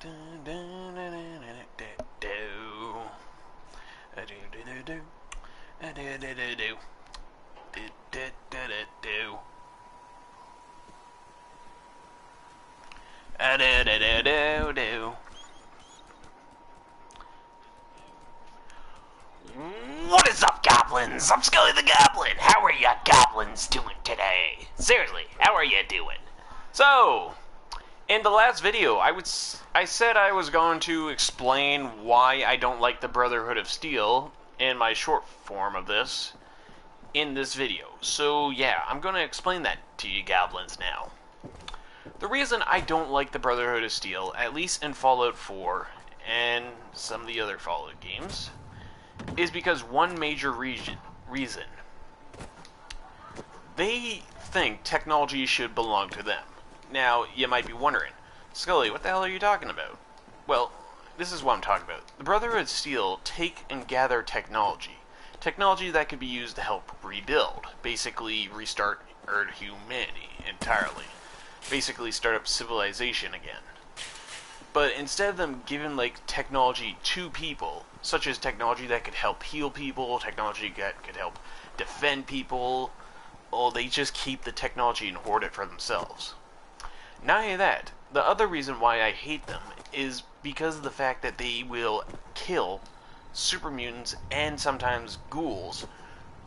What is up, goblins? I'm Scully the Goblin. How are ya goblins doing today? Seriously, how are ya doing? So, in the last video, I said I was going to explain why I don't like the Brotherhood of Steel in my short form of this in this video. So yeah, I'm going to explain that to you goblins now. The reason I don't like the Brotherhood of Steel, at least in Fallout 4 and some of the other Fallout games, is because one major reason. They think technology should belong to them. Now, you might be wondering, Scully, what the hell are you talking about? Well, this is what I'm talking about. The Brotherhood of Steel take and gather technology. Technology that could be used to help rebuild. Basically, restart Earth humanity entirely. Basically, start up civilization again. But instead of them giving, like, technology to people, such as technology that could help heal people, technology that could help defend people, well, they just keep the technology and hoard it for themselves. Not only that, the other reason why I hate them is because of the fact that they will kill super mutants and sometimes ghouls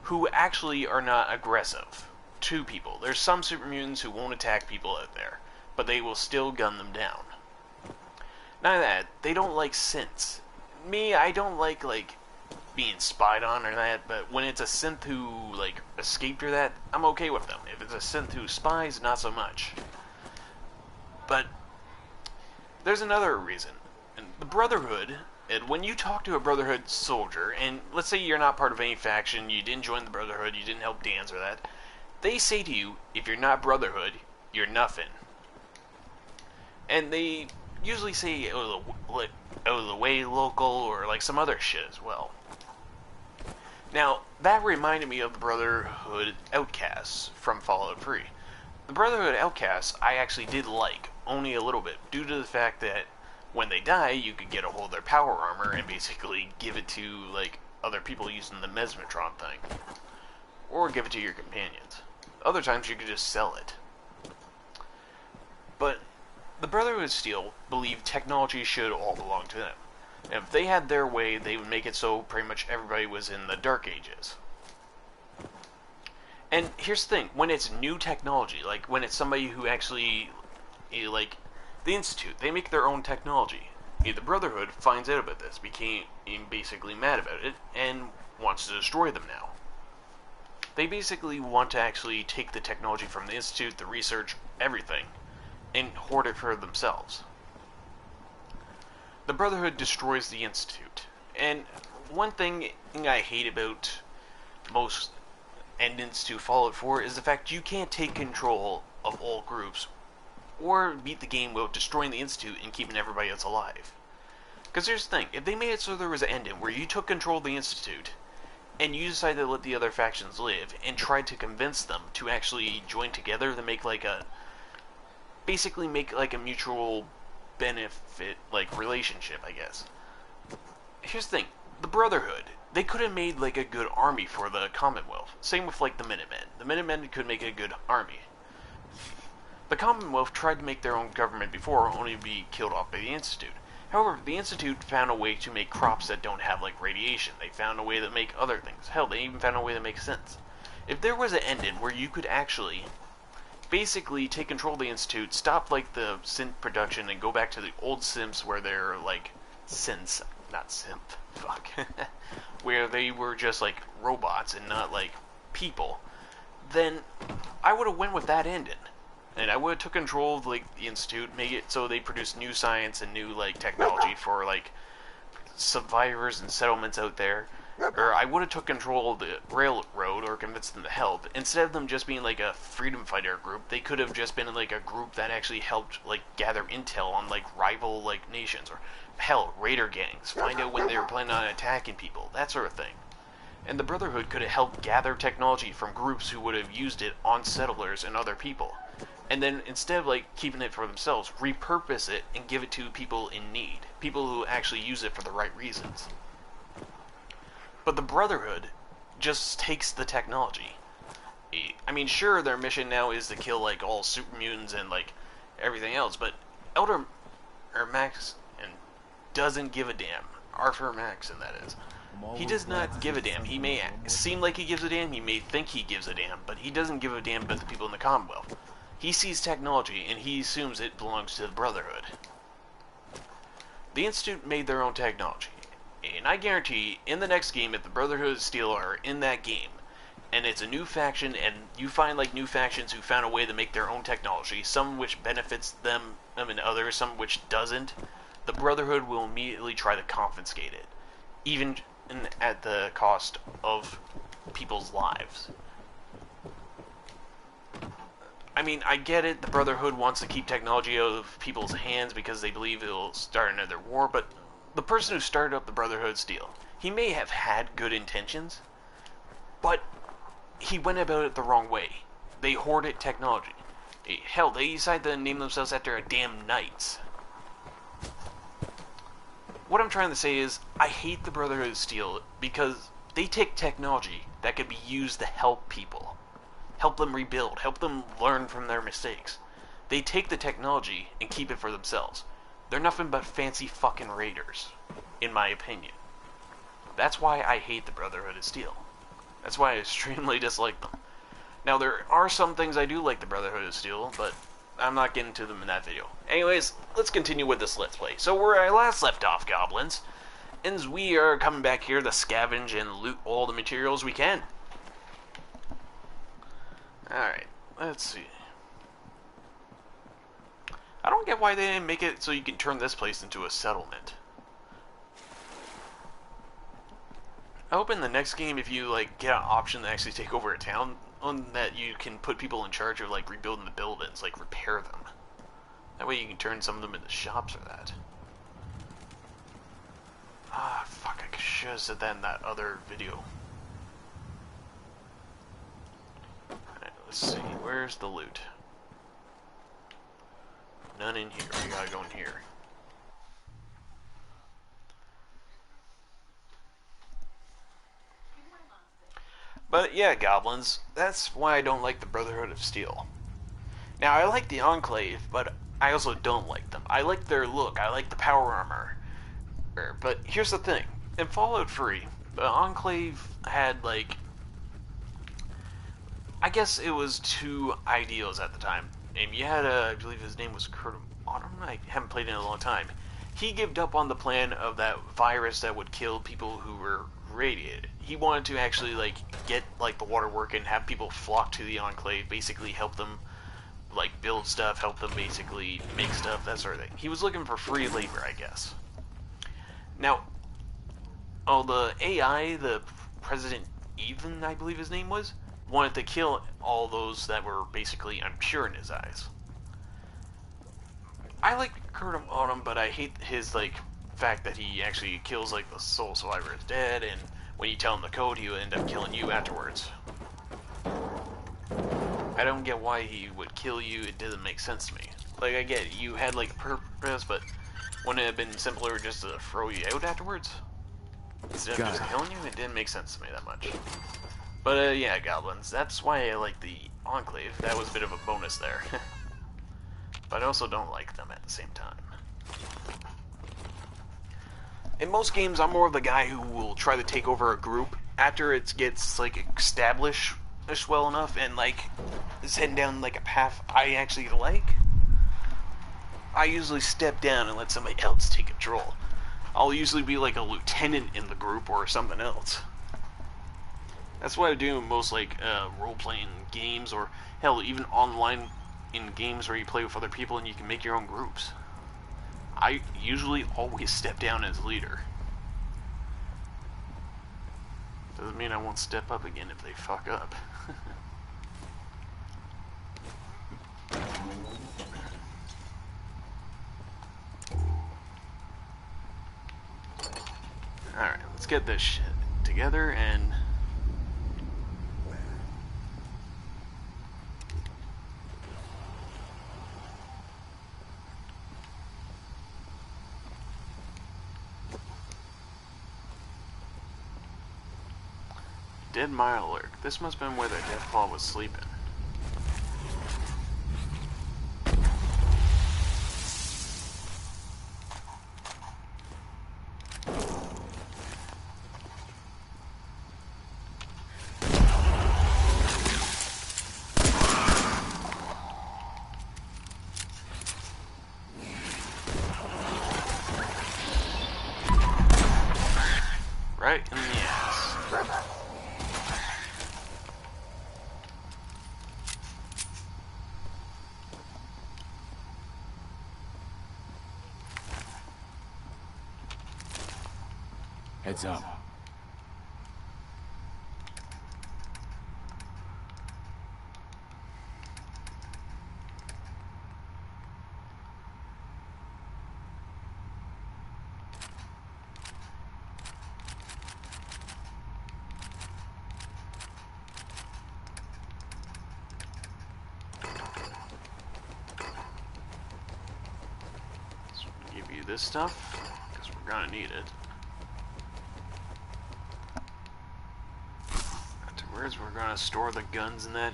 who actually are not aggressive to people. There's some super mutants who won't attack people out there, but they will still gun them down. Not only that, they don't like synths. Me, I don't like being spied on or that, but when it's a synth who, like, escaped or that, I'm okay with them. If it's a synth who spies, not so much. But there's another reason. And the Brotherhood, and when you talk to a Brotherhood soldier, and let's say you're not part of any faction, you didn't join the Brotherhood, you didn't help dance or that, they say to you, if you're not Brotherhood, you're nothing. And they usually say out of the way local or like some other shit as well. Now, that reminded me of the Brotherhood Outcasts from Fallout 3. The Brotherhood Outcasts I actually did like, only a little bit, due to the fact that when they die, you could get a hold of their power armor and basically give it to, like, other people using the Mesmetron thing. Or give it to your companions. Other times you could just sell it. But the Brotherhood of Steel believe technology should all belong to them. And if they had their way, they would make it so pretty much everybody was in the Dark Ages. And here's the thing, when it's new technology, like when it's somebody who actually, like the Institute, they make their own technology. The Brotherhood finds out about this, became basically mad about it, and wants to destroy them now. They basically want to actually take the technology from the Institute, the research, everything, and hoard it for themselves. The Brotherhood destroys the Institute. And one thing I hate about most endings to Fallout 4 is the fact you can't take control of all groups or beat the game without destroying the Institute and keeping everybody else alive. Because here's the thing, if they made it so there was an ending where you took control of the Institute and you decided to let the other factions live and tried to convince them to actually join together to make like a basically make like a mutual benefit like relationship, I guess. Here's the thing, the Brotherhood, they could have made like a good army for the Commonwealth. Same with like the Minutemen. The Minutemen could make a good army. The Commonwealth tried to make their own government before, only to be killed off by the Institute. However, the Institute found a way to make crops that don't have like radiation. They found a way to make other things. Hell, they even found a way to make synths. If there was an ending where you could actually basically take control of the Institute, stop like the synth production, and go back to the old Sims where they're like synths, not synth, fuck, where they were just like robots and not like people, then I would have went with that ending. And I would have took control of like the Institute, make it so they produce new science and new like technology for like survivors and settlements out there. Or I would have took control of the railroad or convinced them to help. Instead of them just being like a freedom fighter group, they could have just been like a group that actually helped like gather intel on like rival like nations, or hell, raider gangs, find out when they were planning on attacking people, that sort of thing. And the Brotherhood could have helped gather technology from groups who would have used it on settlers and other people. and then instead of like keeping it for themselves, repurpose it and give it to people in need, people who actually use it for the right reasons. But the Brotherhood just takes the technology. I mean, sure, their mission now is to kill like all super mutants and like everything else, but Elder or Max and doesn't give a damn. Arthur Maxson, that is. He does not give a damn. He may seem like he gives a damn, he may think he gives a damn, but he doesn't give a damn about the people in the Commonwealth. He sees technology, and he assumes it belongs to the Brotherhood. The Institute made their own technology, and I guarantee, in the next game, if the Brotherhood of Steel are in that game, and it's a new faction, and you find like new factions who found a way to make their own technology, some which benefits them and others, some which doesn't, the Brotherhood will immediately try to confiscate it, even at the cost of people's lives. I mean, I get it, the Brotherhood wants to keep technology out of people's hands because they believe it'll start another war, but the person who started up the Brotherhood of Steel, he may have had good intentions, but he went about it the wrong way. They hoarded technology. Hell, they decided to name themselves after a damn knights. What I'm trying to say is, I hate the Brotherhood of Steel because they take technology that could be used to help people. Help them rebuild, help them learn from their mistakes. They take the technology and keep it for themselves. They're nothing but fancy fucking raiders, in my opinion. That's why I hate the Brotherhood of Steel. That's why I extremely dislike them. Now, there are some things I do like the Brotherhood of Steel, but I'm not getting to them in that video. Anyways, let's continue with this Let's Play. So where I last left off, Goblins, is we are coming back here to scavenge and loot all the materials we can. Alright, let's see. I don't get why they didn't make it so you can turn this place into a settlement. I hope in the next game, if you like get an option to actually take over a town, that you can put people in charge of like rebuilding the buildings, like repair them. That way you can turn some of them into shops for that. Ah, fuck, I should have said that in that other video. Let's see, where's the loot? None in here, we gotta go in here. But yeah, Goblins, that's why I don't like the Brotherhood of Steel. Now, I like the Enclave, but I also don't like them. I like their look, I like the power armor. But here's the thing, in Fallout 3, the Enclave had like, I guess it was two ideals at the time. And you had I believe his name was Kurt Autumn. I haven't played it in a long time. He gave up on the plan of that virus that would kill people who were radiated. He wanted to actually like get like the water work and have people flock to the Enclave, basically help them like build stuff, help them basically make stuff, that sort of thing. He was looking for free labor, I guess. Now, the AI, the President Ethan, I believe his name was, wanted to kill all those that were basically impure in his eyes. I like Kurt Autumn, but I hate his like fact that he actually kills like the sole survivor is dead, and when you tell him the code, he will end up killing you afterwards. I don't get why he would kill you. It doesn't make sense to me. Like, I get it, you had like a purpose, but wouldn't it have been simpler just to throw you out afterwards instead of just killing you? It didn't make sense to me that much. But, yeah, Goblins, that's why I like the Enclave. That was a bit of a bonus there. But I also don't like them at the same time. In most games, I'm more of the guy who will try to take over a group after it gets, like, established well enough and, like, is heading down, like, a path I actually like. I usually step down and let somebody else take control. I'll usually be, like, a lieutenant in the group or something else. That's what I do in most, like, role-playing games, or, hell, even online in games where you play with other people and you can make your own groups. I usually always step down as leader. Doesn't mean I won't step up again if they fuck up. Alright, let's get this shit together and... Dead Mirelurk. This must have been where the Deathclaw was sleeping. Right in the ass. Heads up. Give you this stuff, because we're gonna need it. Where's we're gonna store the guns and that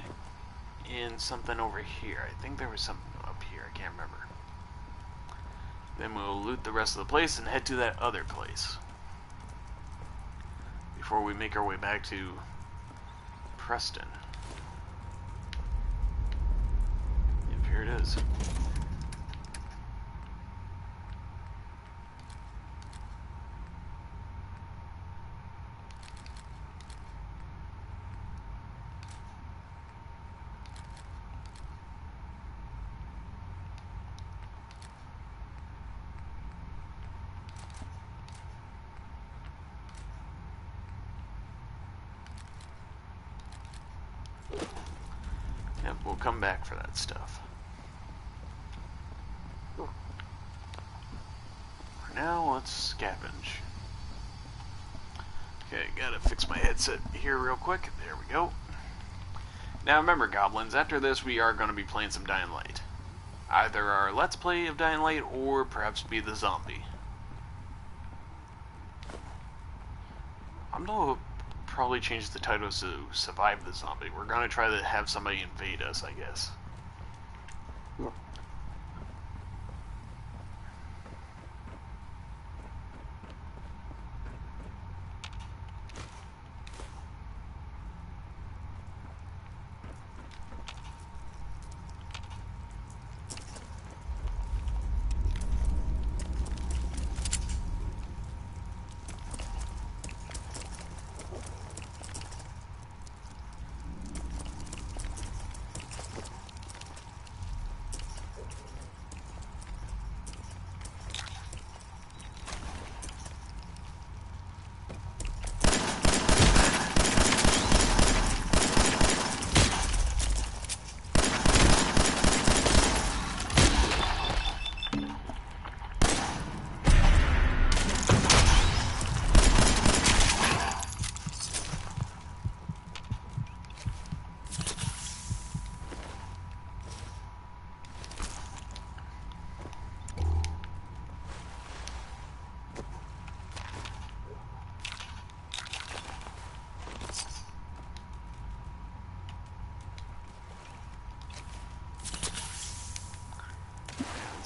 in something over here. I think there was something up here, I can't remember. Then we'll loot the rest of the place and head to that other place before we make our way back to Preston. Yep, here it is. Yep, we'll come back for that stuff. For now, let's scavenge. Okay, gotta fix my headset here real quick. There we go. Now remember, goblins, after this we are going to be playing some Dying Light. Either our Let's Play of Dying Light, or perhaps be the zombie. I'm gonna probably change the title to Survive the Zombie. We're gonna try to have somebody invade us, I guess.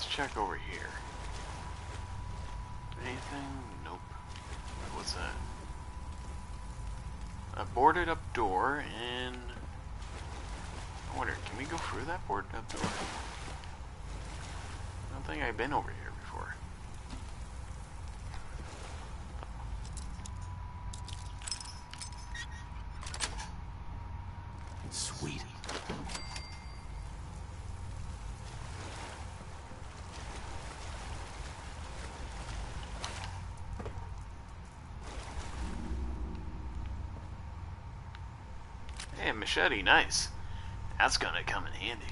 Check over here. Anything? Nope. What's that? A boarded up door, and I wonder, can we go through that boarded up door? I don't think I've been over here before. Sweet. Hey, machete, nice. That's gonna come in handy.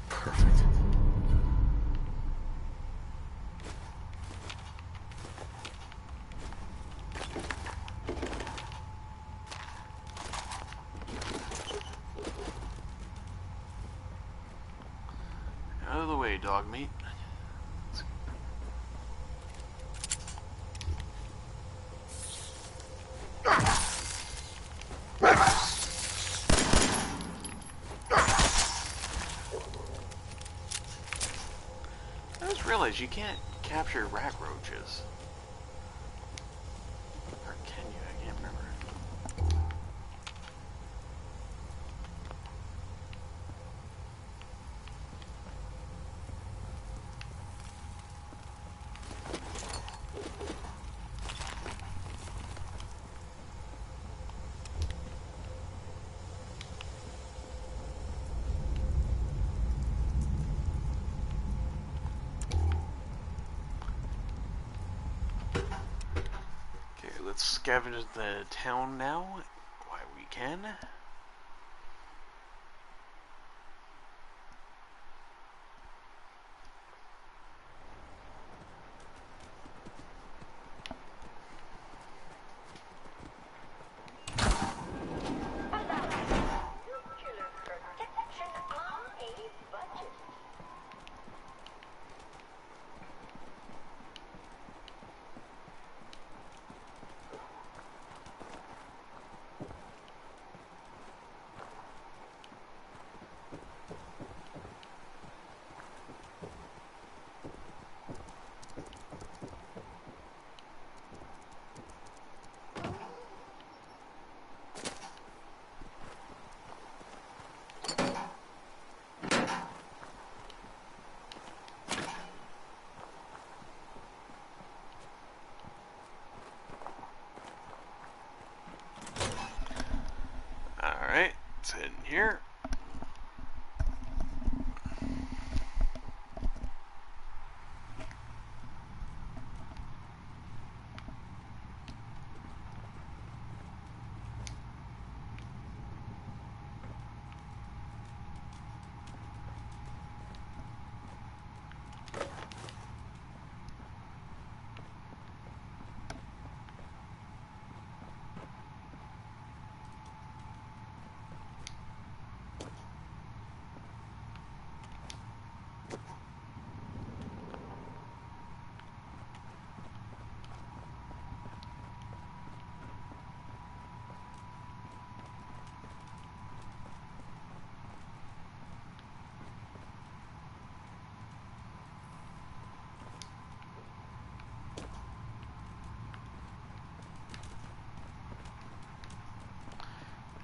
Perfect. Out of the way, dog meat. just realized you can't capture rat roaches. Or can you? I can't remember. Let's scavenge the town now, while we can. Alright, let's head in here.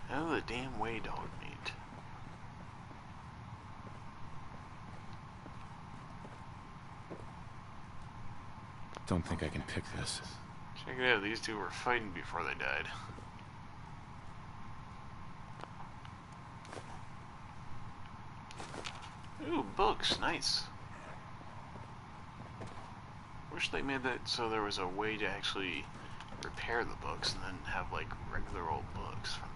Oh, the damn way dog meat. Don't think I can pick this. Check it out, these two were fighting before they died. Ooh, books, nice. Wish they made that so there was a way to actually repair the books and then have like regular old books from that.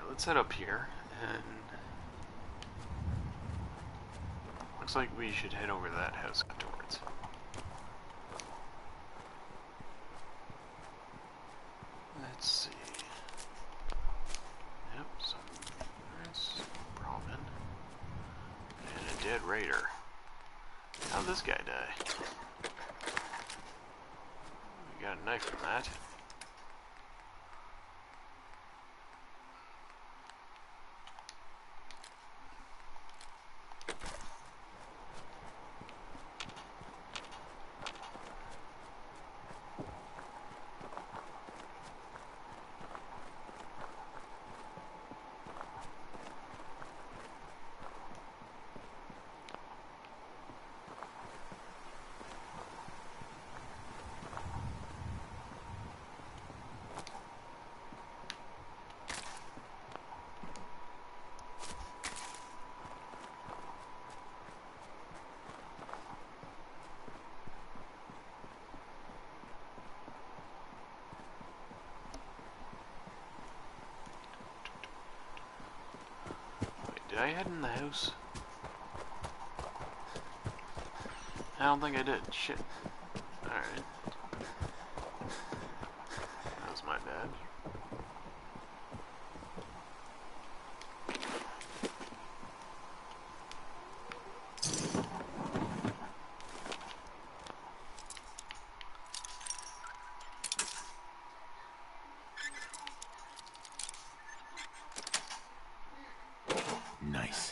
Let's head up here, and looks like we should head over to that house afterwards. Let's see. Yep, some nice Brahmin and a dead raider. How'd this guy die? We got a knife from that. Did I head in the house? I don't think I did. Shit. Alright. That was my bad. Nice.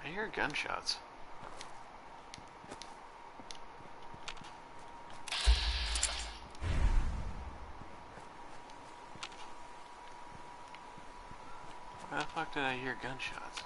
I hear gunshots. Why the fuck did I hear gunshots?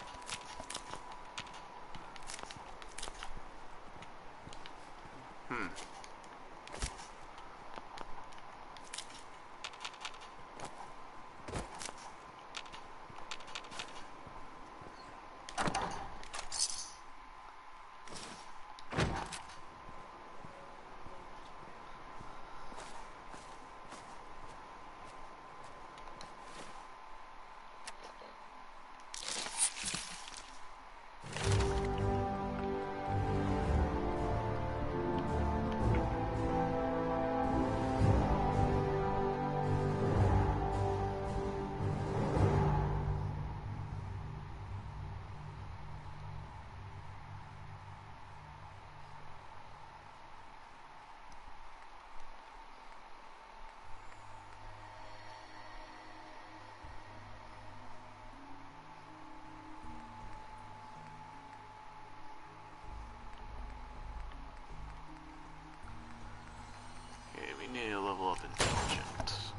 Need to level up intelligence.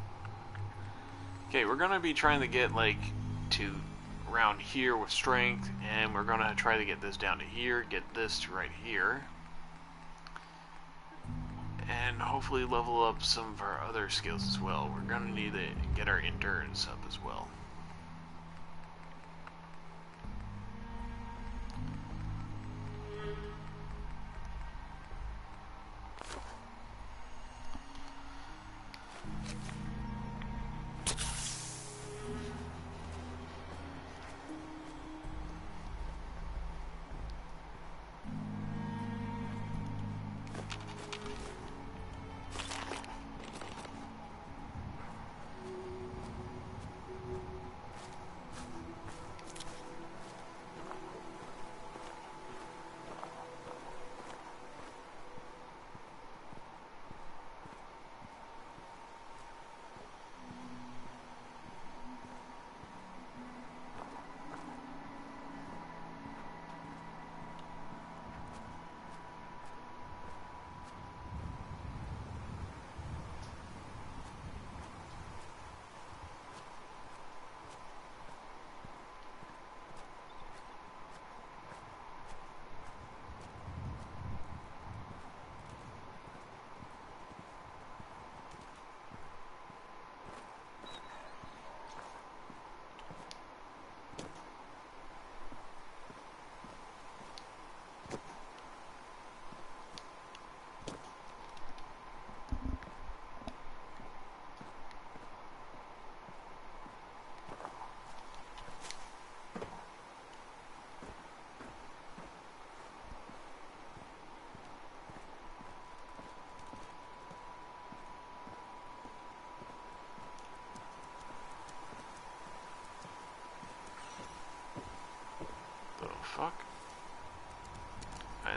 Okay, we're gonna be trying to get like to around here with strength, and we're gonna try to get this down to here, get this to right here, and hopefully level up some of our other skills as well. We're gonna need to get our endurance up as well.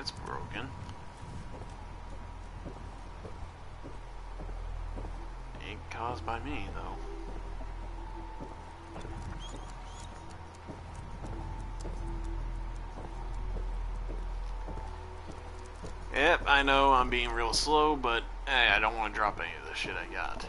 that's broken. Ain't caused by me, though. Yep, I know I'm being real slow, but hey, I don't want to drop any of the shit I got.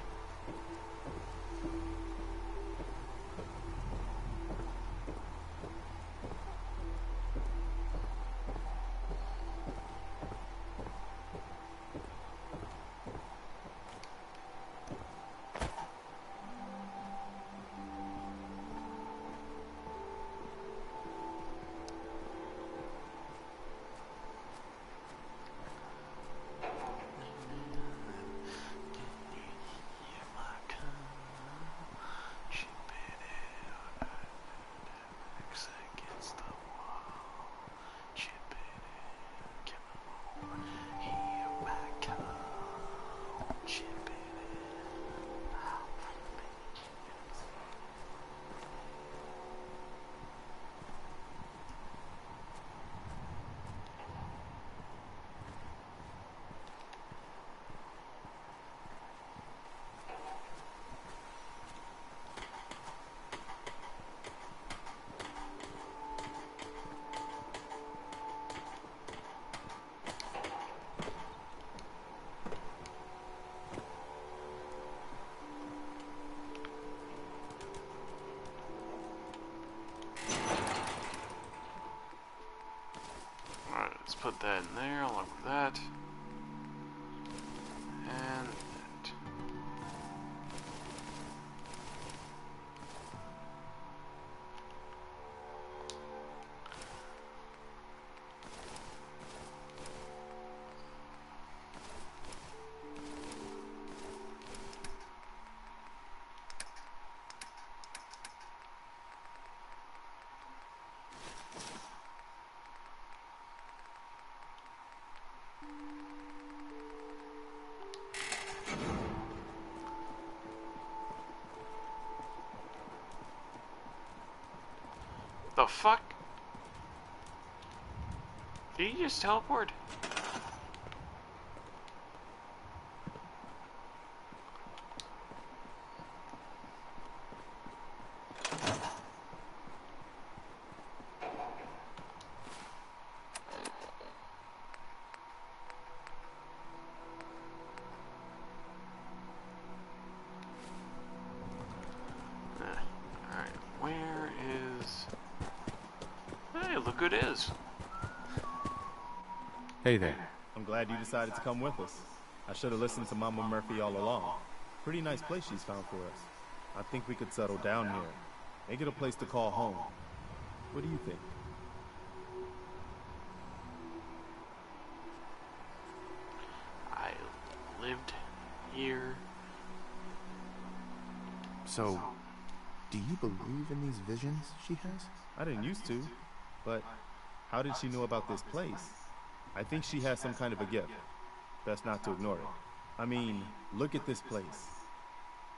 Let's put that in there along with that. And that. The fuck? Did he just teleport? Alright, where is... Hey, look who it is. Hey there. I'm glad you decided to come with us. I should have listened to Mama Murphy all along. Pretty nice place she's found for us. I think we could settle down here. Make it a place to call home. What do you think? I lived here. So, do you believe in these visions she has? I didn't used to, but how did she know about this place? I think she has some kind of a gift. Best not to ignore it. I mean, look at this place.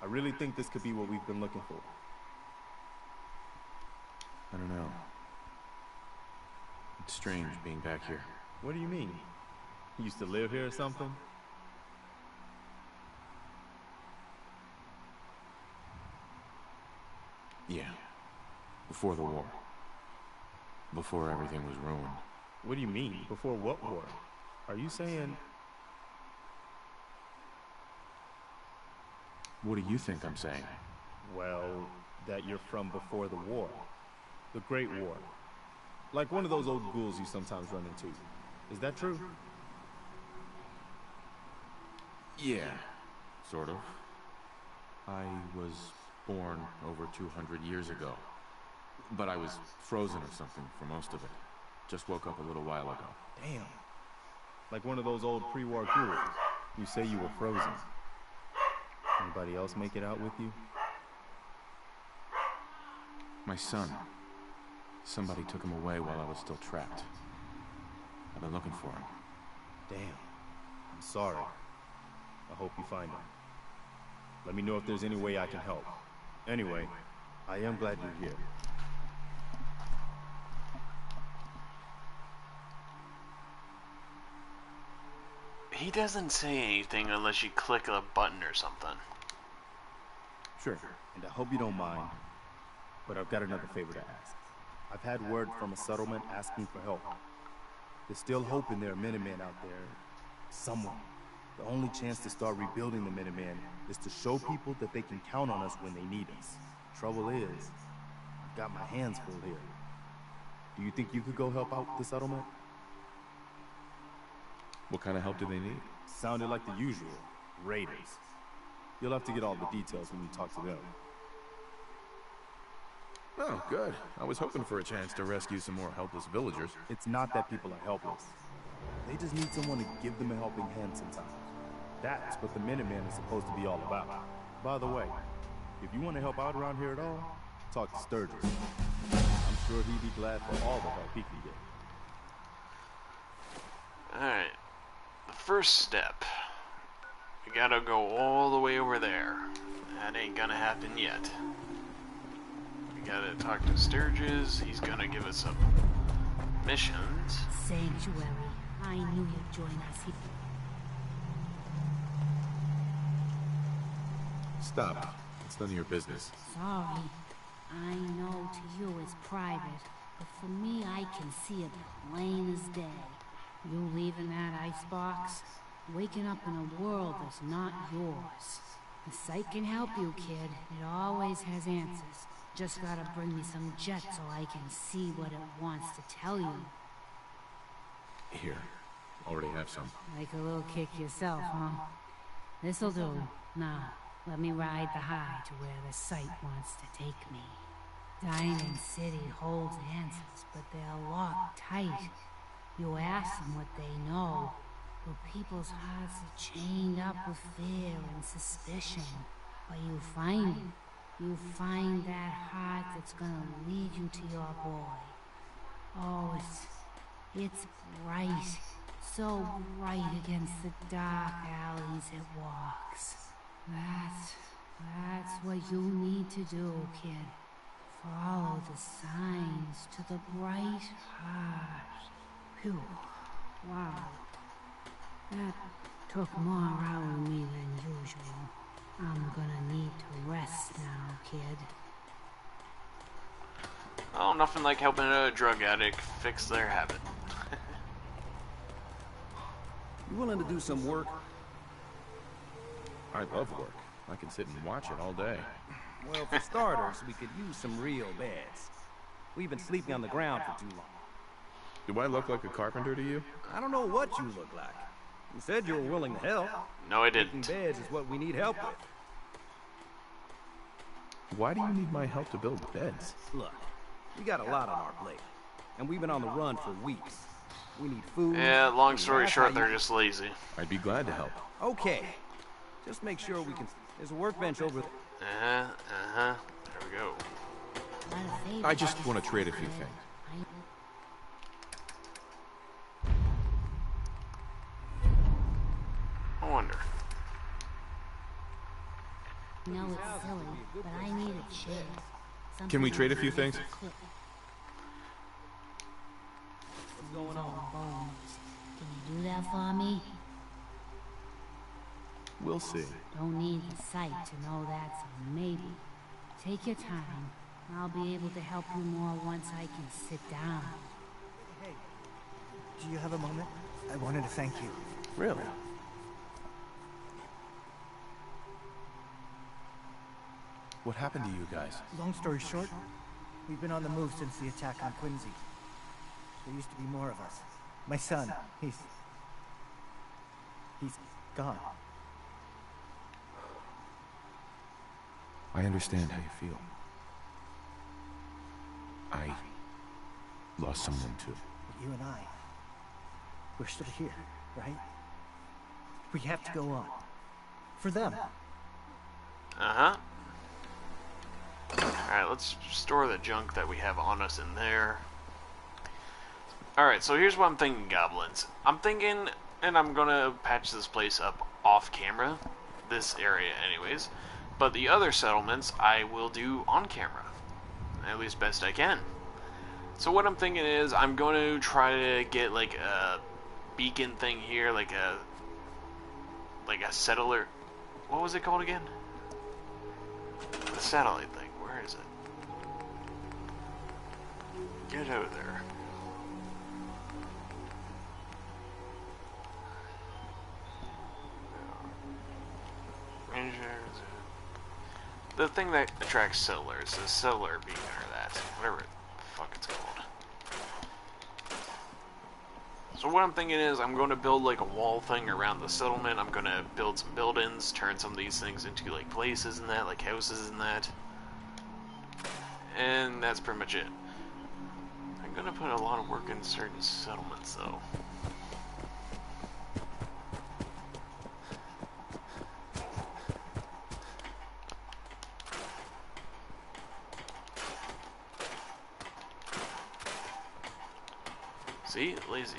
I really think this could be what we've been looking for. I don't know. It's strange being back here. What do you mean? You used to live here or something? Yeah. Before the war. Before everything was ruined. What do you mean? Before what war? Are you saying... What do you think I'm saying? Well, that you're from before the war. The Great War. Like one of those old ghouls you sometimes run into. Is that true? Yeah. Sort of. I was born over 200 years ago. But I was frozen or something for most of it. Just woke up a little while ago. Damn. Like one of those old pre-war ghouls. You say you were frozen. Anybody else make it out with you? My son. Somebody took him away while I was still trapped. I've been looking for him. Damn. I'm sorry. I hope you find him. Let me know if there's any way I can help. Anyway, I am glad you're here. He doesn't say anything unless you click a button or something. Sure. And I hope you don't mind, but I've got another favor to ask. I've had word from a settlement asking for help. There's still hope in there are Minutemen out there. Somewhere. The only chance to start rebuilding the Minutemen is to show people that they can count on us when they need us. Trouble is, I've got my hands full here. Do you think you could go help out with the settlement? What kind of help do they need? Sounded like the usual. Raiders. You'll have to get all the details when you talk to them. Oh, good. I was hoping for a chance to rescue some more helpless villagers. It's not that people are helpless. They just need someone to give them a helping hand sometimes. That's what the Minutemen is supposed to be all about. By the way, if you want to help out around here at all, talk to Sturgis. I'm sure he'd be glad for all the help he can get. Alright. The first step. We gotta go all the way over there. That ain't gonna happen yet. We gotta talk to Sturgis. He's gonna give us some missions. Sanctuary. I knew you'd join us here. Stop. It's none of your business. Sorry. I know to you it's private, but for me I can see it plain as day. You leaving that icebox, waking up in a world that's not yours. The site can help you, kid. It always has answers. Just gotta bring me some jet so I can see what it wants to tell you. Here. Already have some. Like a little kick yourself, huh? This'll do. Now, let me ride the high to where the site wants to take me. Diamond City holds answers, but they're locked tight. You ask them what they know, but people's hearts are chained up with fear and suspicion. But you find it. You find that heart that's gonna lead you to your boy. Oh, it's bright. So bright against the dark alleys it walks. That's what you need to do, kid. Follow the signs to the bright heart. Phew. Wow. That took more out of me than usual. I'm gonna need to rest now, kid. Oh, nothing like helping a drug addict fix their habit. You willing to do some work? I love work. I can sit and watch it all day. Well, for starters, we could use some real beds. We've been sleeping on the ground for too long. Do I look like a carpenter to you? I don't know what you look like. You said you were willing to help. No, I Making didn't. beds is what we need help with. Why do you need my help to build beds? Look, we got a lot on our plate, and we've been on the run for weeks. We need food. Yeah, long story That's short, how you- they're just lazy. I'd be glad to help. Okay. Just make sure we can... There's a workbench over there. There we go. I just want to trade a few things. I wonder. I know it's silly, but I need a chair. Can we trade a few things? What's going on? Bones. Can you do that for me? We'll see. Don't need the sight to know that's a maybe. Take your time. I'll be able to help you more once I can sit down. Hey, do you have a moment? I wanted to thank you. Really? What happened to you guys? Long story short, we've been on the move since the attack on Quincy. There used to be more of us. My son, he's gone. I understand how you feel. I lost someone too. But you and I, we're still here, right? We have to go on. For them. Alright, let's store the junk that we have on us in there. Alright, so here's what I'm thinking, goblins. I'm thinking, and I'm gonna patch this place up off camera. This area, anyways. But the other settlements, I will do on camera. At least best I can. So what I'm thinking is, I'm going to try to get like a beacon thing here, like a like a settler. What was it called again? The satellite thing. Where is it? Get out there. The thing that attracts settlers, the settler beacon or that, whatever the fuck it's called. So what I'm thinking is I'm going to build like a wall thing around the settlement. I'm going to build some buildings, turn some of these things into like places and that, like houses and that. And that's pretty much it. I'm going to put a lot of work in certain settlements though. See? Lazy.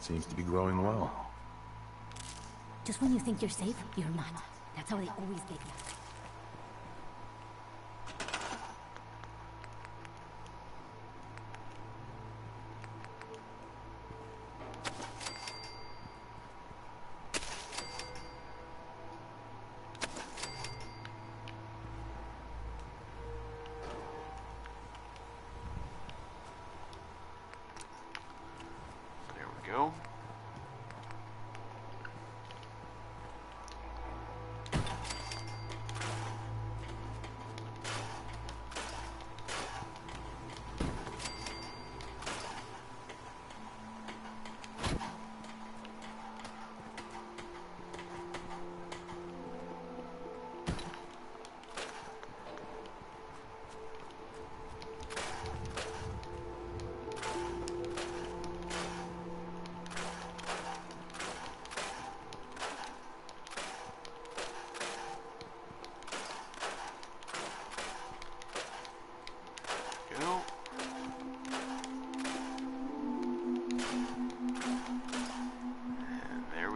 Seems to be growing well. Just when you think you're safe, you're not. That's how they always get you. Go.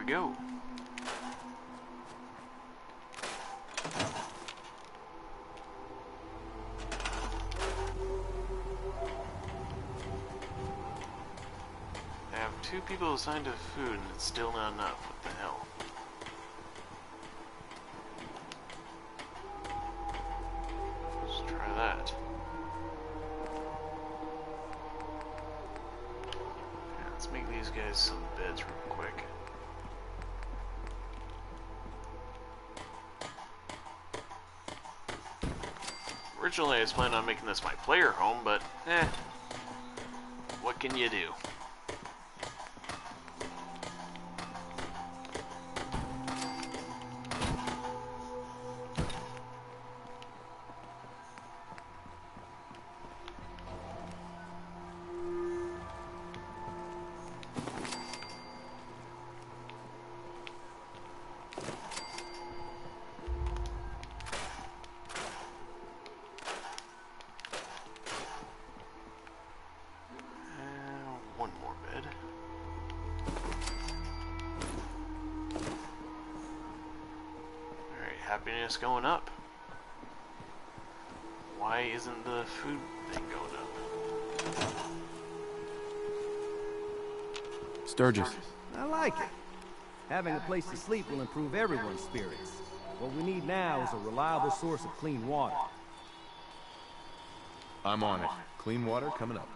Go. I have 2 people assigned to food and it's still not enough. What the hell? Let's try that. Okay, let's make these guys some beds real quick. Originally, I was planning on making this my player home, but, what can you do? One more bed. Alright, happiness going up. Why isn't the food thing going up? Sturgis. I like it. Having a place to sleep will improve everyone's spirits. What we need now is a reliable source of clean water. I'm on it. Clean water coming up.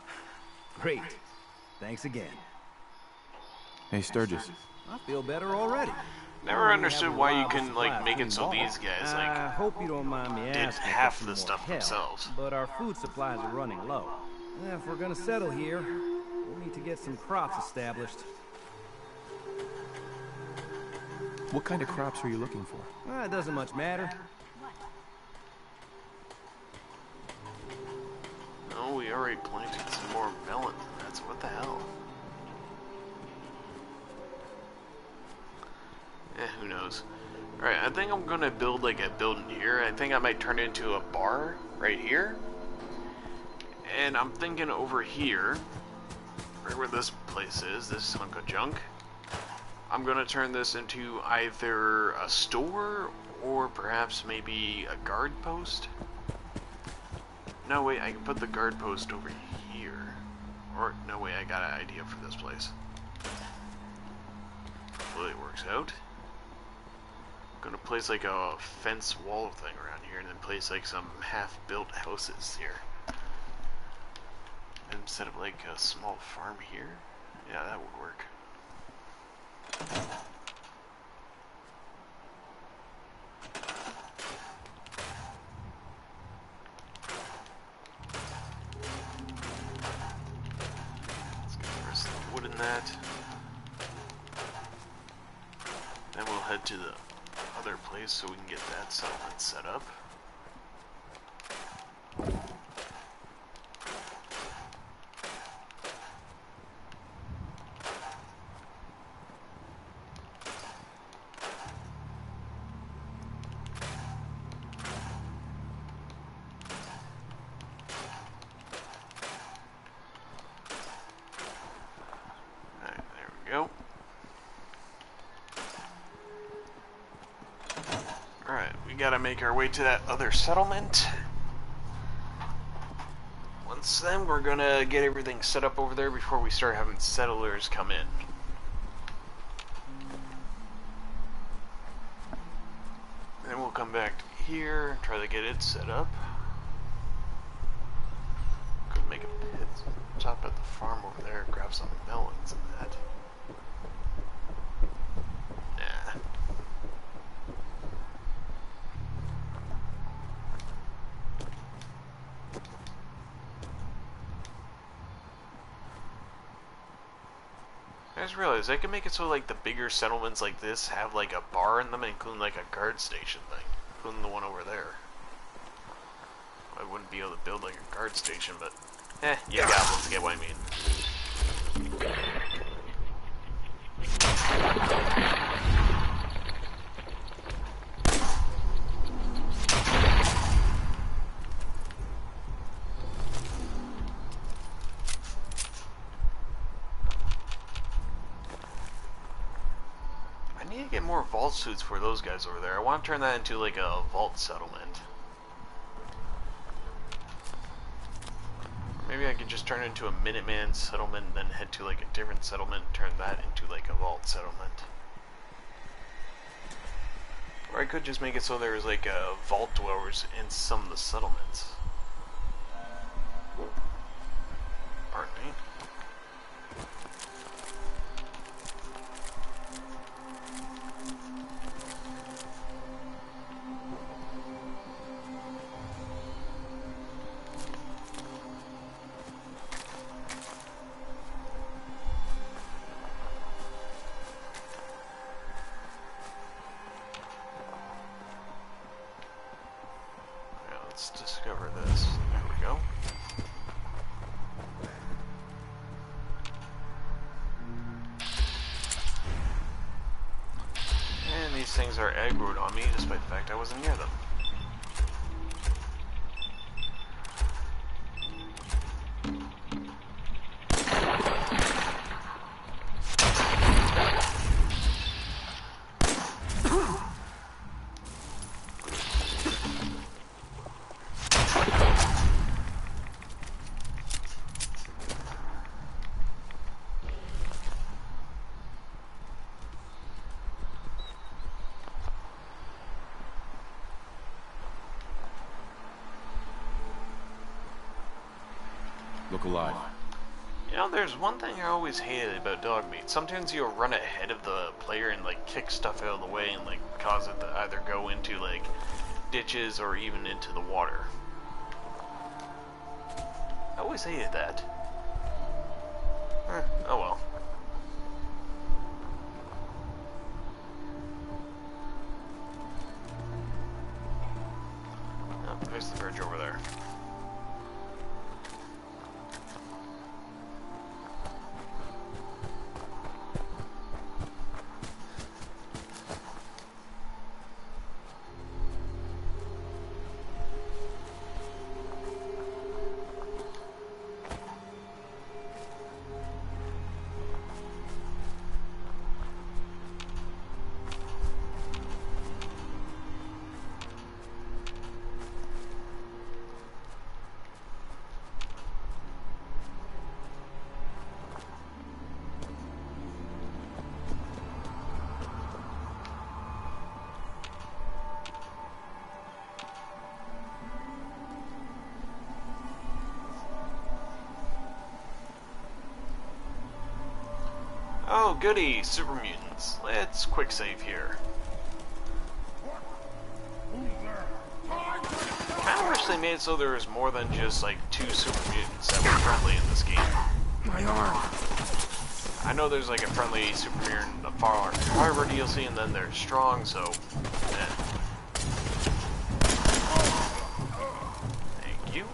Great. Thanks again. Hey, Sturgis. I feel better already. Never understood why you couldn't, like, make it so these guys, I like, hope you don't mind me did asking half for some the more stuff help, themselves. but our food supplies are running low. If we're gonna settle here, we'll need to get some crops established. What kind of crops are you looking for? It doesn't much matter. No, we already planted some more melons, and that's what the hell. Who knows? Alright, I think I'm gonna build like a building here. I think I might turn it into a bar right here. And I'm thinking over here, right where this place is, this hunk of junk. I'm gonna turn this into either a store or perhaps maybe a guard post. No, wait, I can put the guard post over here. Or, no, wait, I got an idea for this place. Hopefully it works out. I'm gonna place like a fence wall thing around here and then place like some half-built houses here. And set up like a small farm here. Yeah, that would work. Let's get the rest of the wood in that. Then we'll head to the other place so we can get that settlement set up. Go. Alright, we gotta make our way to that other settlement. Once then, we're gonna get everything set up over there before we start having settlers come in. Then we'll come back here, try to get it set up. Could make a pit top at the farm over there, grab some melons and that. I just realized I can make it so like the bigger settlements like this have like a bar in them, including like a guard station thing, including the one over there. I wouldn't be able to build like a guard station, but you goblins get what I mean. I need to get more vault suits for those guys over there. I want to turn that into like a vault settlement. Maybe I could just turn it into a Minuteman settlement and then head to like a different settlement and turn that into like a vault settlement. Or I could just make it so there's like vault dwellers in some of the settlements. Pardon me. Let's discover this. There we go. And these things are aggroed on me despite the fact I wasn't near them. Look alive. You know, there's one thing I always hated about dog meat. Sometimes you'll run ahead of the player and like kick stuff out of the way and like cause it to either go into like ditches or even into the water. I always hated that. Oh well. Oh, there's the bridge over there. Oh, goody, super mutants. Let's quick save here. Kinda wish they made it so there was more than just like 2 super mutants that were friendly in this game. My arm. I know there's like a friendly super mutant in the Far Harbor DLC, and then there's Strong, so... Thank you.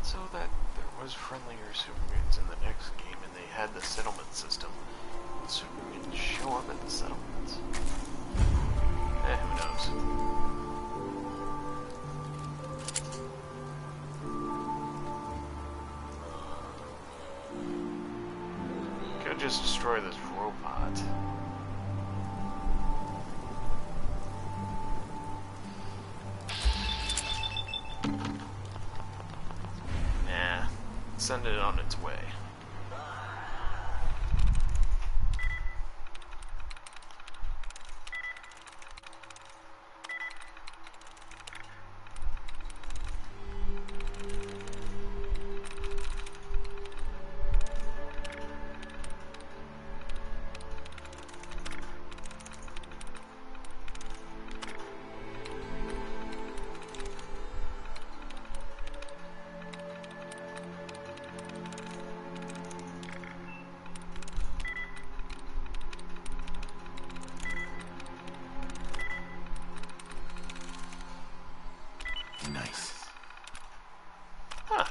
So that there was friendlier super mutants in the next game, and they had the settlement system. Super mutants show up at the settlements. Who knows? Could just destroy this robot. Send it on its way. Nice. Huh.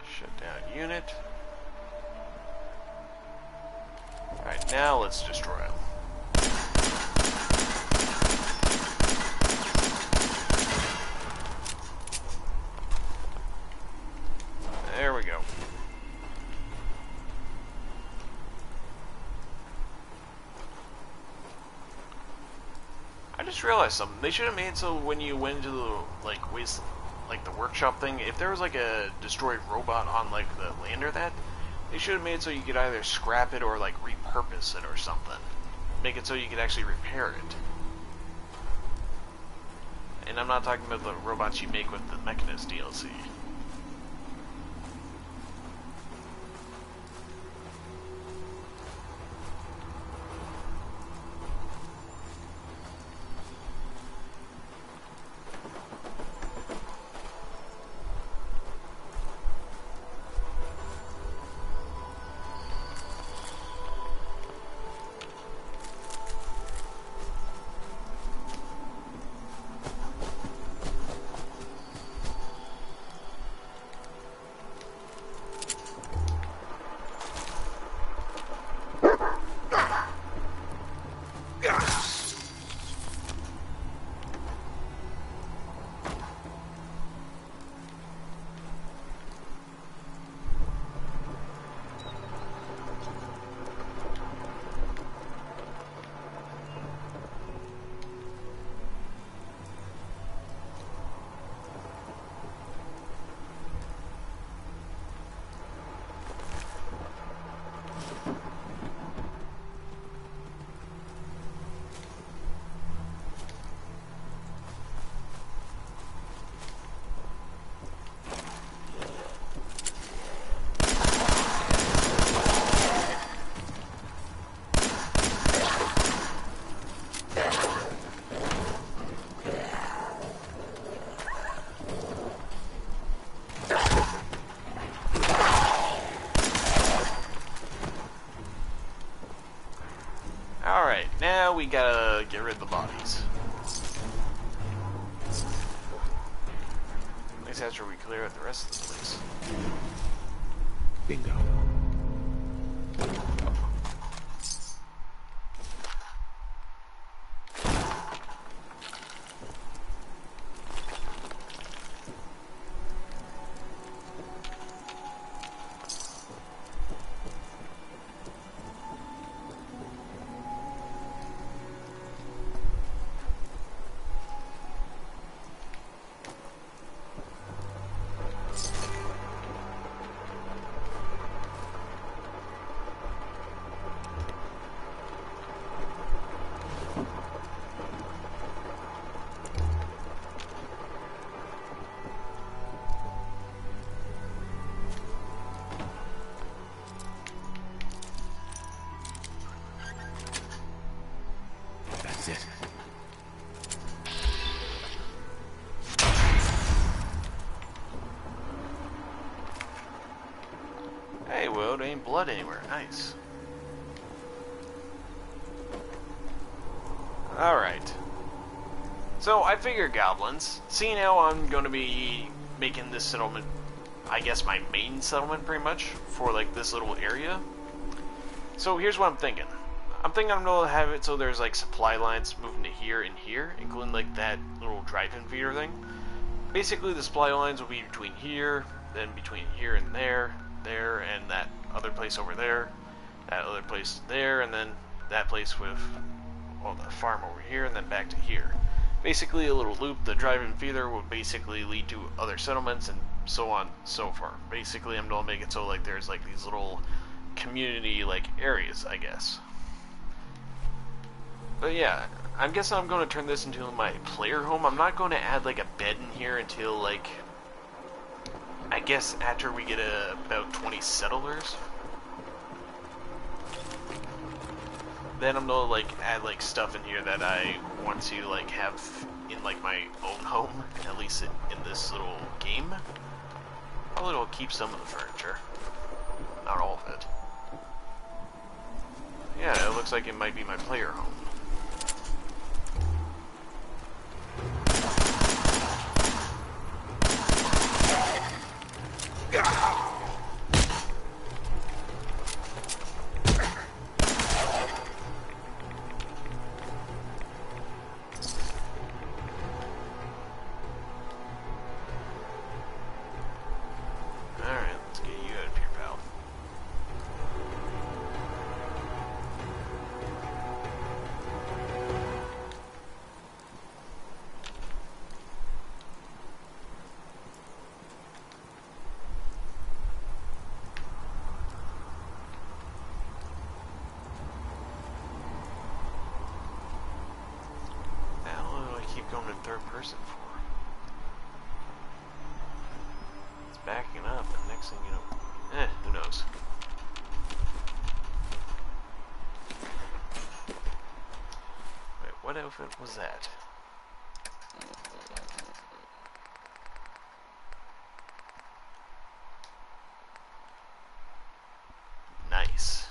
Shut down unit. Alright, now let's destroy them. There we go. I just realized something. They should have made so when you went to the like the workshop thing, if there was like a destroyed robot on like the lander, that they should have made so you could either scrap it or like repurpose it or something. Make it so you could actually repair it. And I'm not talking about the robots you make with the Mechanist DLC. Alright, now we gotta get rid of the bodies. At least after we clear out the rest of the place. Bingo. is it. Hey, well, there ain't blood anywhere. Nice. Alright. So, I figure goblins. Seeing how I'm going to be making this settlement, I guess my main settlement pretty much, for like this little area. So, here's what I'm thinking. I'm thinking I'm going to have it so there's like supply lines moving to here and here, including like that little drive-in feeder thing. Basically, the supply lines will be between here, then between here and there, and that other place over there, that other place there, and then that place with, well, the farm over here, and then back to here. Basically, a little loop. The drive-in feeder will basically lead to other settlements, and so on, so forth. Basically, I'm going to make it so like there's like these little community like areas, I guess. But yeah, I'm guessing I'm going to turn this into my player home. I'm not going to add like a bed in here until like, I guess after we get about 20 settlers. Then I'm going to like add like stuff in here that I want to like have in like my own home, at least in this little game. Probably will keep some of the furniture, not all of it. Yeah, it looks like it might be my player home. Going in third person for? It's backing up, and next thing you know, who knows? Wait, what outfit was that? Nice.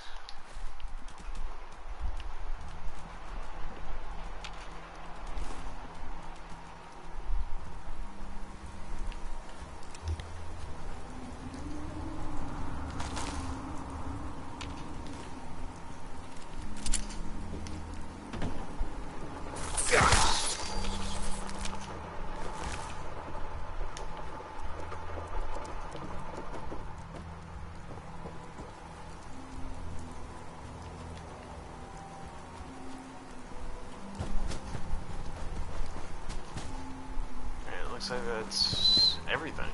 Looks like that's everything.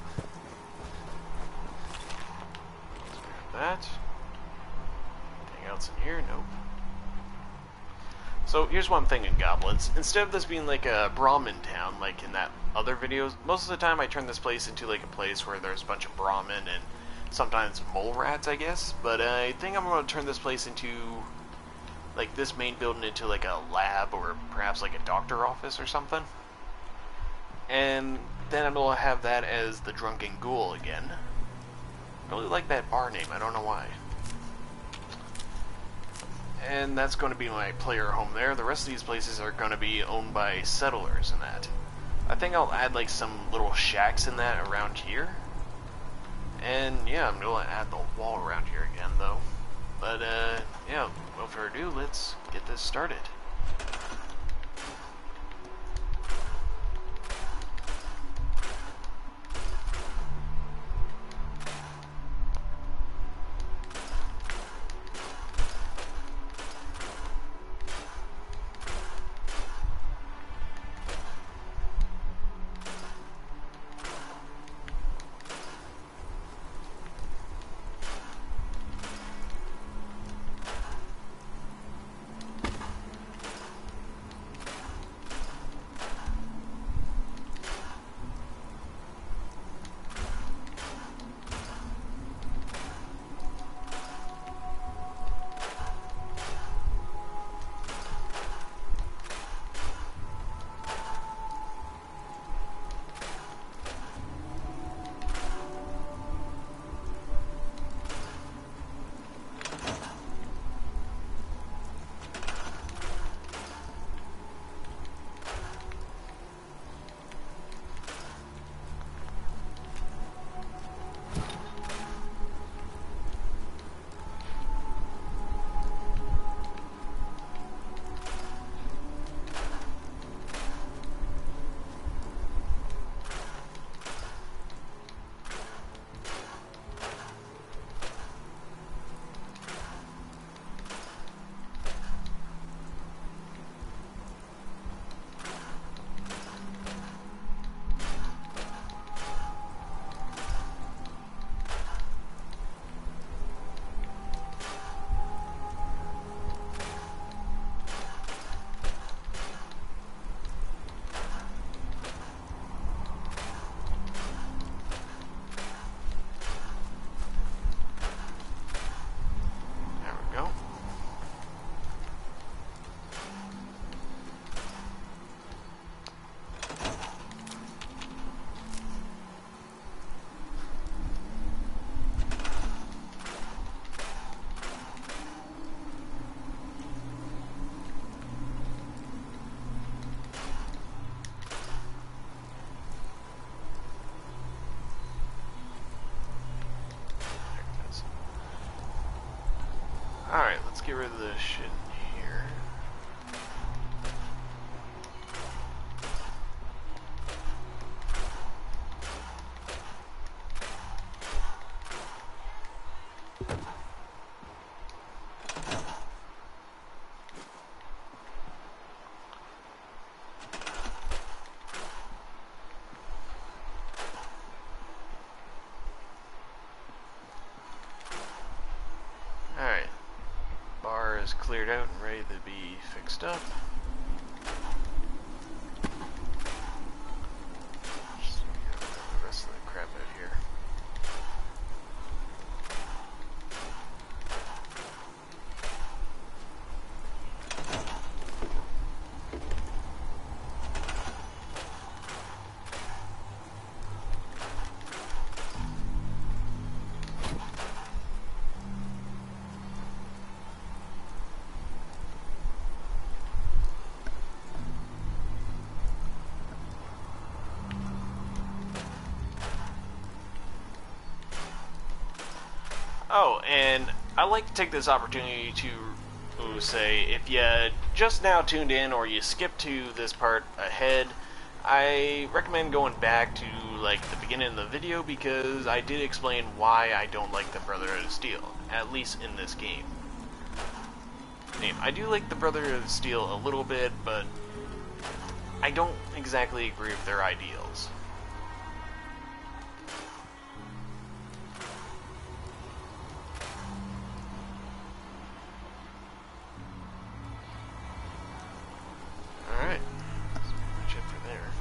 That. Anything else in here? Nope. So here's what I'm thinking, goblins. Instead of this being like a Brahmin town, like in that other videos, most of the time I turn this place into like a place where there's a bunch of Brahmin and sometimes mole rats, I guess. But I think I'm going to turn this place into, like this main building into like a lab or perhaps like a doctor office or something. And then I'm going to have that as the Drunken Ghoul again. I really like that bar name, I don't know why. And that's going to be my player home there. The rest of these places are going to be owned by settlers and that. I think I'll add like some little shacks in that around here. And yeah, I'm going to add the wall around here again though. But yeah, without further ado, let's get this started. get rid of this shit in here. Alright. Bar is cleared out and ready to be fixed up. Just get the rest of the crap out here. Oh, and I like to take this opportunity to say, if you just now tuned in or you skipped to this part ahead, I recommend going back to like the beginning of the video, because I did explain why I don't like the Brotherhood of Steel, at least in this game. I do like the Brotherhood of Steel a little bit, but I don't exactly agree with their ideals. Alright, that's pretty much it for there.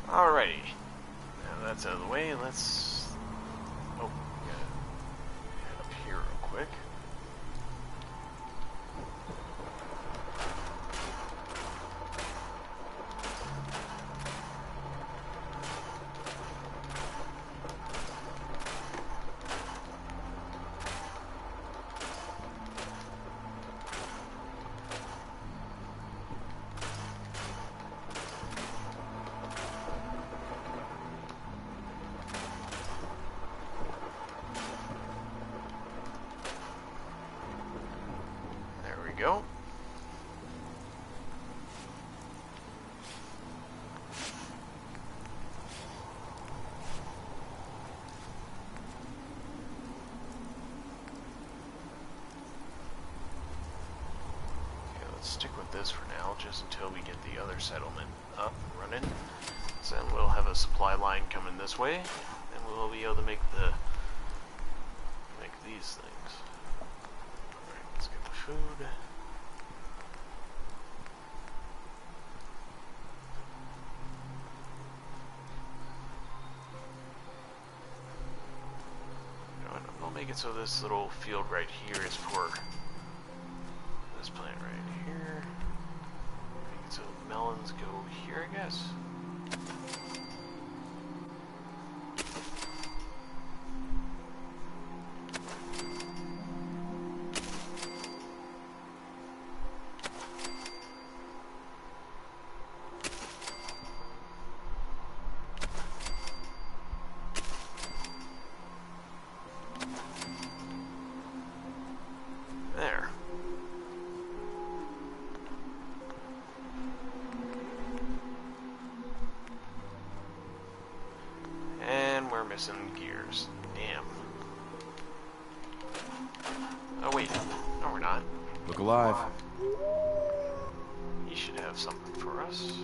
Alrighty, now that's out of the way, let's... Oh, we gotta head up here real quick. Go. Okay, let's stick with this for now, just until we get the other settlement up and running. So then we'll have a supply line coming this way, and we'll be able to make these things. Alright, let's get the food. Make it so this little field right here is for this plant right here. Make it so melons go here, I guess. years. Damn. Oh wait, no we're not. Look alive. He should have something for us.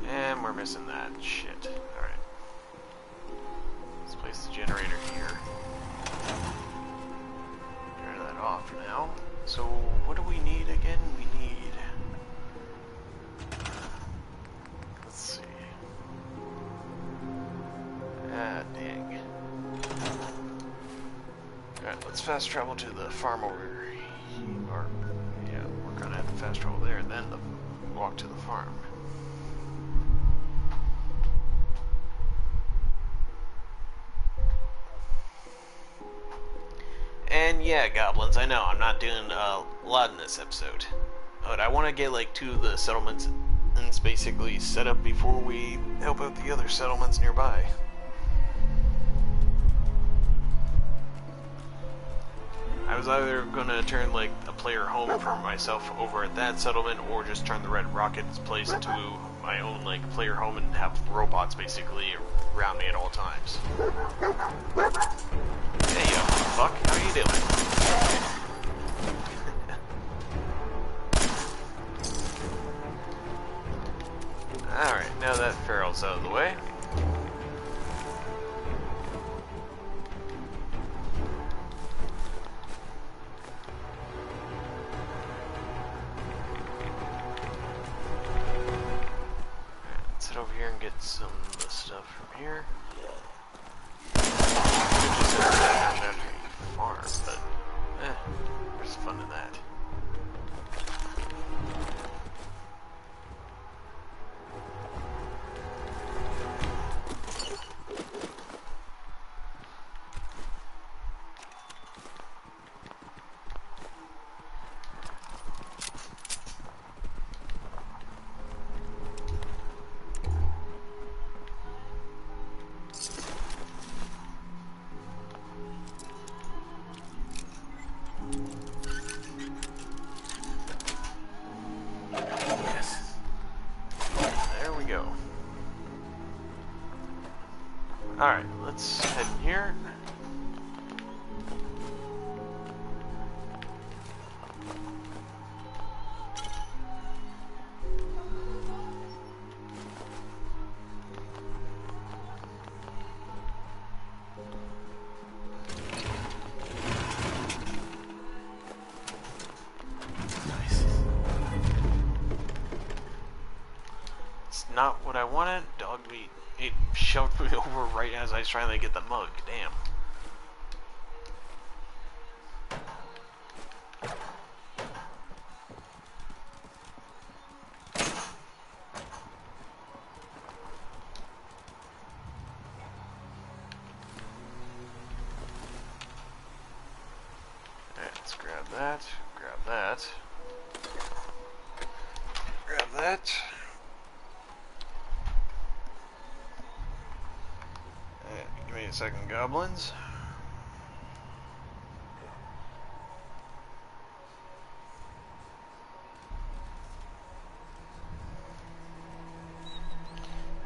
And we're missing that. Shit. Alright. Let's place the generator here. Turn that off now. So, what do we need again? We need... Let's see. Ah, dang. Alright, let's fast travel to the farm over here. Or, yeah, we're gonna have to fast travel there and then walk to the farm. And yeah, goblins, I know, I'm not doing a lot in this episode. But I want to get like 2 of the settlements and basically set up before we help out the other settlements nearby. I was either going to turn like a player home for myself over at that settlement or just turn the Red Rocket's place into my own like player home and have robots basically around me at all times. Hey yo, fuck, how you doing? Alright, now that Feral's out of the way. Let's head over here and get some of the stuff from here. Farm, but there's fun in that. Alright, let's head in here. Nice. It's not what I wanted. Dog meat. It shoved me over right as I was trying to get the mug. Damn. Alright, let's grab that. Grab that. Grab that. Give me a second, goblins.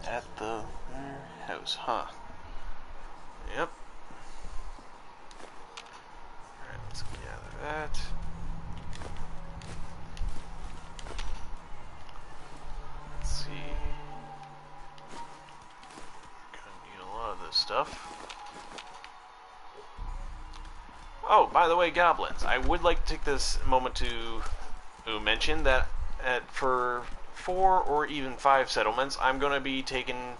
At the house, huh? Yep. Alright, let's gather that. Let's see. Stuff. Oh, by the way, goblins, I would like to take this moment to mention that for 4 or even 5 settlements, I'm going to be taking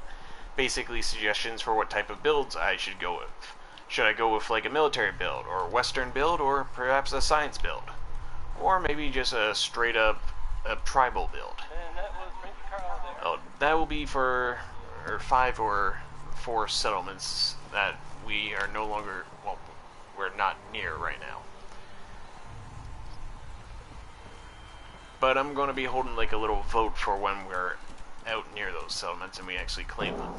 basically suggestions for what type of builds I should go with. Should I go with like a military build, or a western build, or perhaps a science build? Or maybe just a straight up tribal build. Oh, that will be for 5 or 4 settlements that we are no longer, well, we're not near right now. But I'm going to be holding like a little vote for when we're out near those settlements and we actually claim them.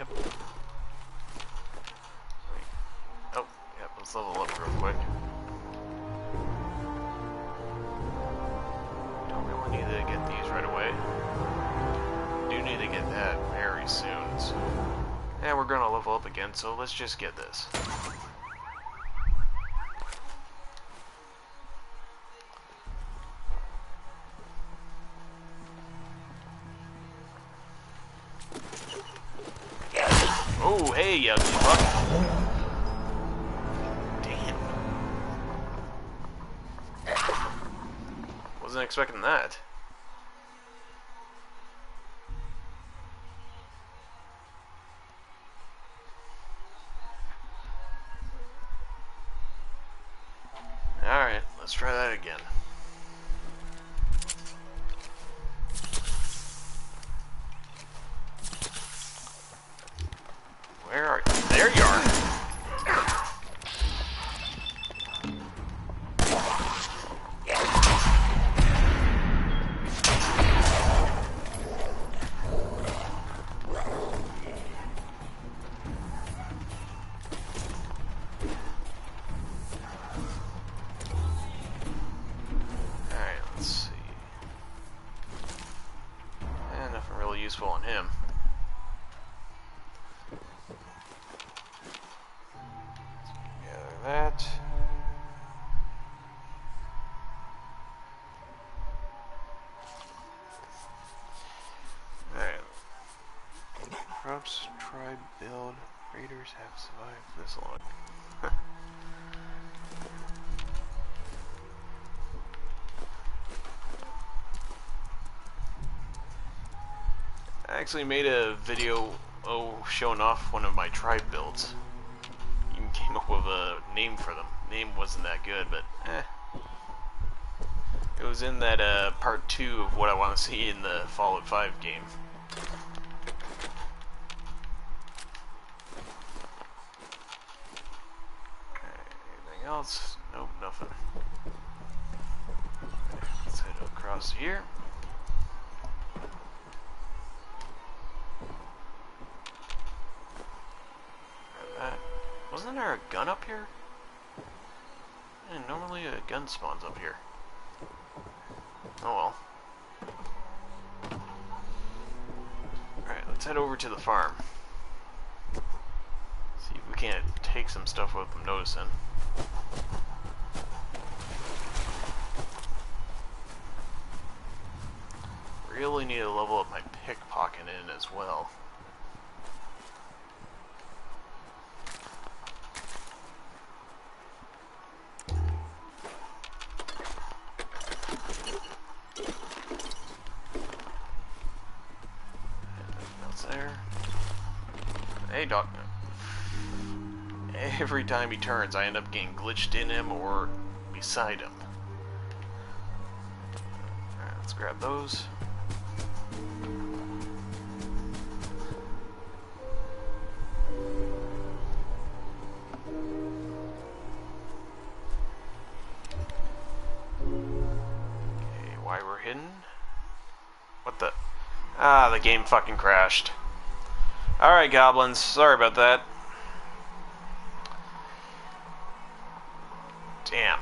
Yep. Oh, yep, let's level up real quick. Don't really need to get these right away. Do need to get that very soon, so... And we're gonna level up again, so let's just get this. Oh, hey, you ugly fuck. Damn. Wasn't expecting that. Alright, let's try that again. Where are you? There you are! Alright, let's see. And nothing really useful on him. That. Alright. Crops, tribe, build, raiders have survived this long. I actually made a video showing off one of my tribe builds. Even came up with a name for them. Name wasn't that good, but it was in that part 2 of what I want to see in the Fallout 5 game. Okay, anything else? Nope, nothing. Okay, let's head across here. Wasn't there a gun up here? And normally a gun spawns up here. Oh well. Alright, let's head over to the farm. See if we can't take some stuff without them noticing. Really need to level up my pickpocketing as well. There. Hey, Doc. Every time he turns, I end up getting glitched in him or beside him. Alright, let's grab those. Okay, why we're hidden? What the? Ah, the game fucking crashed. Alright, goblins. Sorry about that. Damn.